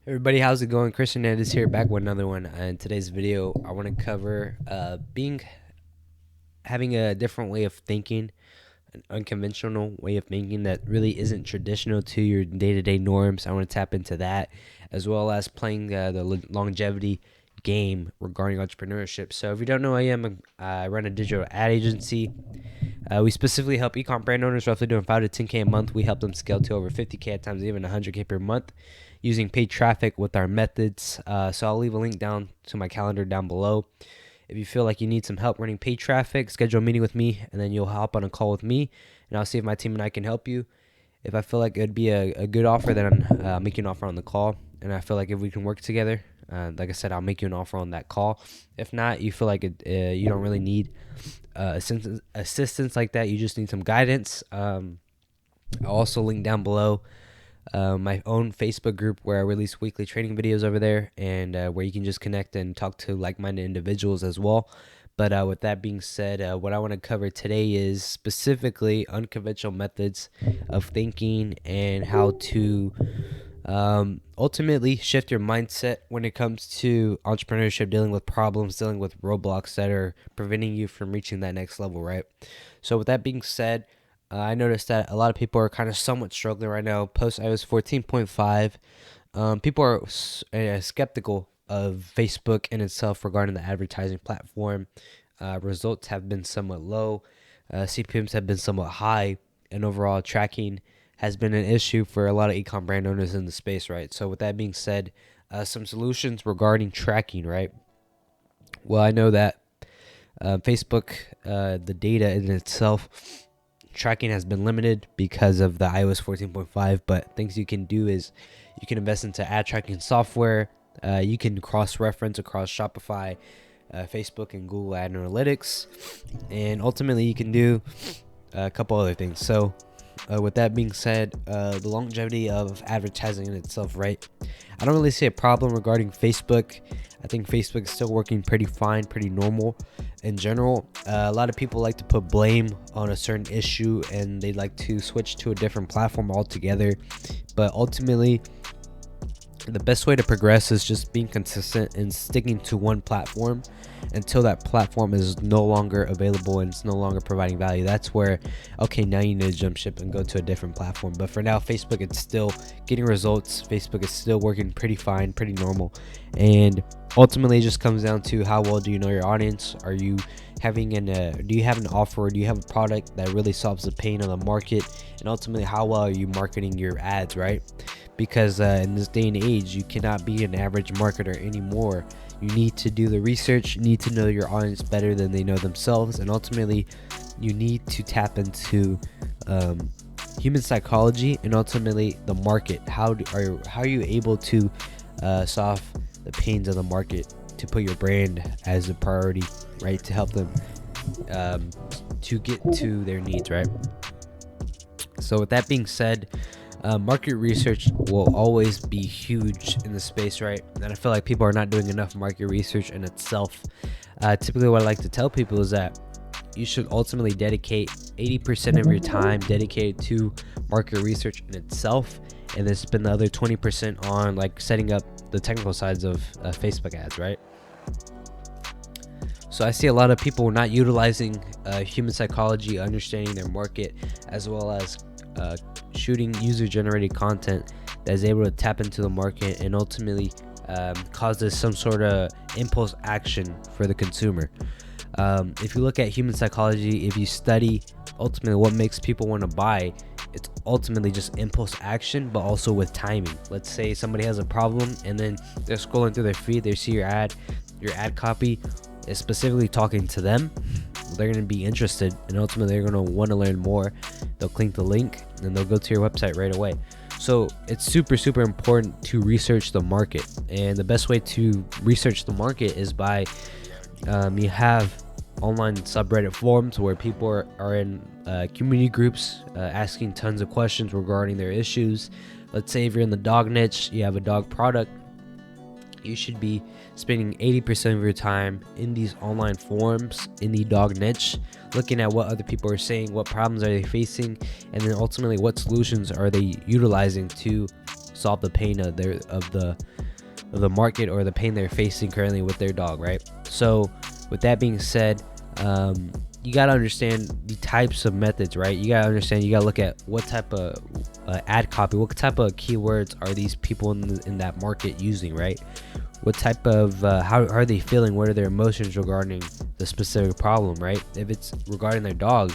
Everybody, how's it going? Chris Hernandez here, back with another one. In today's video, I want to cover having a different way of thinking, an unconventional way of thinking that really isn't traditional to your day-to-day norms. I want to tap into that, as well as playing the longevity game regarding entrepreneurship. So, if you don't know, I run a digital ad agency. We specifically help ecom brand owners roughly doing 5 to 10K a month. We help them scale to over 50K at times, even 100K per month, using paid traffic with our methods. So I'll leave a link down to my calendar down below. If you feel like you need some help running paid traffic, schedule a meeting with me, and then you'll hop on a call with me, and I'll see if my team and I can help you. If I feel like it'd be a good offer, then I'll make you an offer on the call. And I feel like if we can work together, like I said, I'll make you an offer on that call. If not, you feel like you don't really need assistance like that. You just need some guidance. I'll also link down below my own Facebook group where I release weekly training videos over there, and where you can just connect and talk to like-minded individuals as well. But with that being said, what I want to cover today is specifically unconventional methods of thinking and how to ultimately shift your mindset when it comes to entrepreneurship, dealing with problems, dealing with roadblocks that are preventing you from reaching that next level, right? So with that being said, I noticed that a lot of people are kind of somewhat struggling right now. Post iOS 14.5, people are skeptical of Facebook in itself regarding the advertising platform. Results have been somewhat low, CPMs have been somewhat high, and overall tracking has been an issue for a lot of ecom brand owners in the space, right? So with that being said, some solutions regarding tracking, right? Well, I know that Facebook, the data in itself, tracking has been limited because of the iOS 14.5, but things you can do is you can invest into ad tracking software. You can cross-reference across Shopify, Facebook, and Google Ad Analytics, and ultimately you can do a couple other things. So with that being said, the longevity of advertising in itself, right? I don't really see a problem regarding Facebook. I think Facebook is still working pretty fine, pretty normal in general. A lot of people like to put blame on a certain issue and they like to switch to a different platform altogether. But ultimately, the best way to progress is just being consistent and sticking to one platform until that platform is no longer available and it's no longer providing value. That's where, okay, now you need to jump ship and go to a different platform. But for now, Facebook, it's still getting results. Facebook is still working pretty fine, pretty normal. And ultimately, it just comes down to how well do you know your audience? Are you having do you have an offer, or do you have a product that really solves the pain of the market? And ultimately, how well are you marketing your ads, right? Because in this day and age, you cannot be an average marketer anymore. You need to do the research, you need to know your audience better than they know themselves, and ultimately you need to tap into human psychology and ultimately the market. How are you able to solve the pains of the market, to put your brand as a priority, right, to help them to get to their needs, right? So with that being said, market research will always be huge in the space, right? And I feel like people are not doing enough market research in itself. Typically, what I like to tell people is that you should ultimately dedicate 80% of your time dedicated to market research in itself, and then spend the other 20% on like setting up the technical sides of Facebook ads, right? So I see a lot of people not utilizing human psychology, understanding their market, as well as shooting user-generated content that is able to tap into the market and ultimately causes some sort of impulse action for the consumer. If you look at human psychology, if you study ultimately what makes people want to buy, it's ultimately just impulse action, but also with timing. Let's say somebody has a problem and then they're scrolling through their feed, they see your ad copy is specifically talking to them. They're going to be interested, and ultimately they're going to want to learn more. They'll click the link and they'll go to your website right away. So it's super important to research the market, and the best way to research the market is by you have online subreddit forums where people are in community groups asking tons of questions regarding their issues. Let's say if you're in the dog niche, you have a dog product, you should be spending 80% of your time in these online forums in the dog niche, looking at what other people are saying, what problems are they facing, and then ultimately what solutions are they utilizing to solve the pain of the market, or the pain they're facing currently with their dog, right? So with that being said, you got to understand the types of methods, right? You got to understand, you got to look at what type of ad copy, what type of keywords are these people in that market using, right? What type of how are they feeling? What are their emotions regarding the specific problem, right? If it's regarding their dog,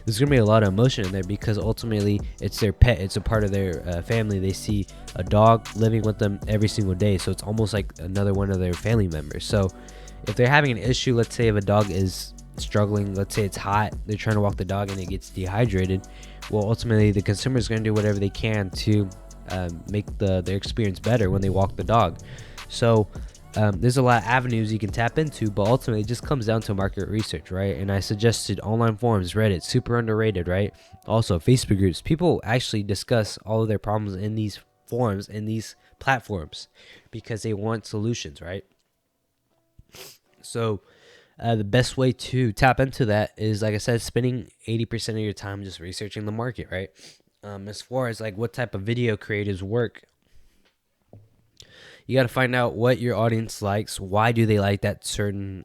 there's gonna be a lot of emotion in there, because ultimately it's their pet, it's a part of their family. They see a dog living with them every single day, so it's almost like another one of their family members. So if they're having an issue, let's say if a dog is struggling, let's say it's hot, they're trying to walk the dog and it gets dehydrated, well, ultimately the consumer is going to do whatever they can to make their experience better when they walk the dog. So there's a lot of avenues you can tap into, but ultimately it just comes down to market research, right? And I suggested online forums, Reddit, super underrated, right? Also Facebook groups. People actually discuss all of their problems in these forums, in these platforms, because they want solutions, right? So the best way to tap into that is, like I said, spending 80% of your time just researching the market, right? As far as like what type of video creatives work, you got to find out what your audience likes. Why do they like that certain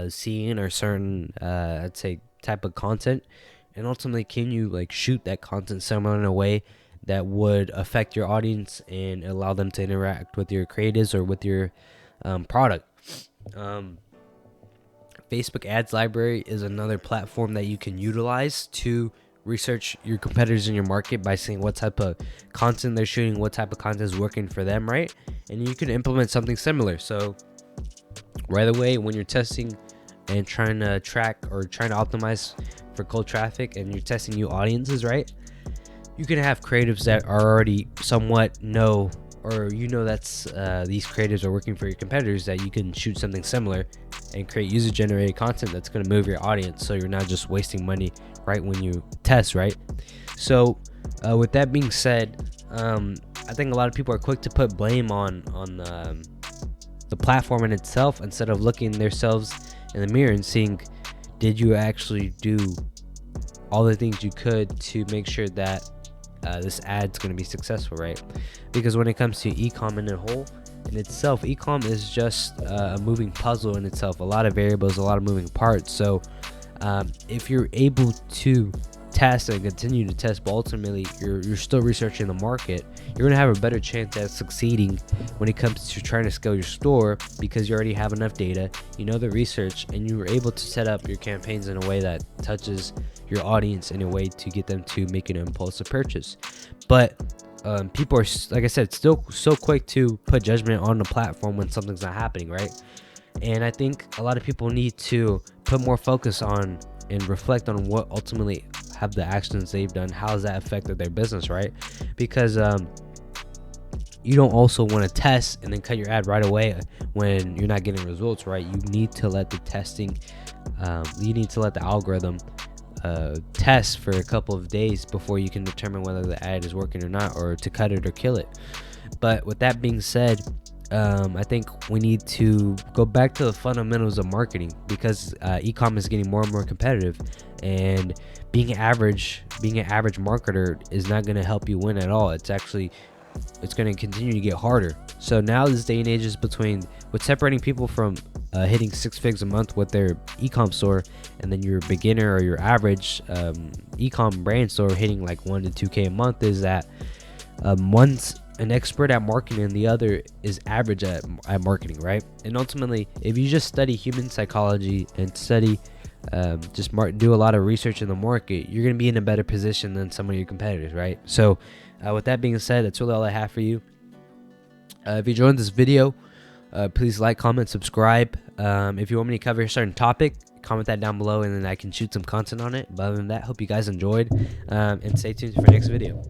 scene or certain, I'd say, type of content? And ultimately, can you like shoot that content somewhere in a way that would affect your audience and allow them to interact with your creatives or with your product? Facebook Ads Library is another platform that you can utilize to research your competitors in your market by seeing what type of content they're shooting, what type of content is working for them, right? And you can implement something similar. So right away, when you're testing and trying to track or trying to optimize for cold traffic and you're testing new audiences, right, you can have creatives that are already somewhat know, or that's these creatives are working for your competitors, that you can shoot something similar and create user-generated content that's going to move your audience, so you're not just wasting money right when you test, right? So with that being said, I think a lot of people are quick to put blame on the platform in itself, instead of looking themselves in the mirror and seeing, did you actually do all the things you could to make sure that this ad's going to be successful, right? Because when it comes to ecom in a whole, in itself, ecom is just a moving puzzle in itself, a lot of variables, a lot of moving parts. So if you're able to test and continue to test, but ultimately you're still researching the market, you're gonna have a better chance at succeeding when it comes to trying to scale your store, because you already have enough data, you know the research, and you were able to set up your campaigns in a way that touches your audience in a way to get them to make an impulsive purchase. But people are, like I said, still so quick to put judgment on the platform when something's not happening, right? And I think a lot of people need to put more focus on and reflect on what ultimately have the actions they've done, how has that affected their business, right? Because you don't also want to test and then cut your ad right away when you're not getting results, right? You need to let the testing, you need to let the algorithm test for a couple of days before you can determine whether the ad is working or not, or to cut it or kill it. But with that being said, I think we need to go back to the fundamentals of marketing, because ecom is getting more and more competitive, and being an average marketer is not going to help you win at all. It's going to continue to get harder. So now this day and age is between what's separating people from hitting 6 figures a month with their ecom store, and then your beginner or your average ecom brand store hitting like 1 to 2K a month, is that one's an expert at marketing and the other is average at marketing, right? And ultimately, if you just study human psychology and study do a lot of research in the market, you're going to be in a better position than some of your competitors, right? So with that being said, that's really all I have for you. If you enjoyed this video, please like, comment, subscribe. If you want me to cover a certain topic, comment that down below and then I can shoot some content on it. But other than that, hope you guys enjoyed, and stay tuned for the next video.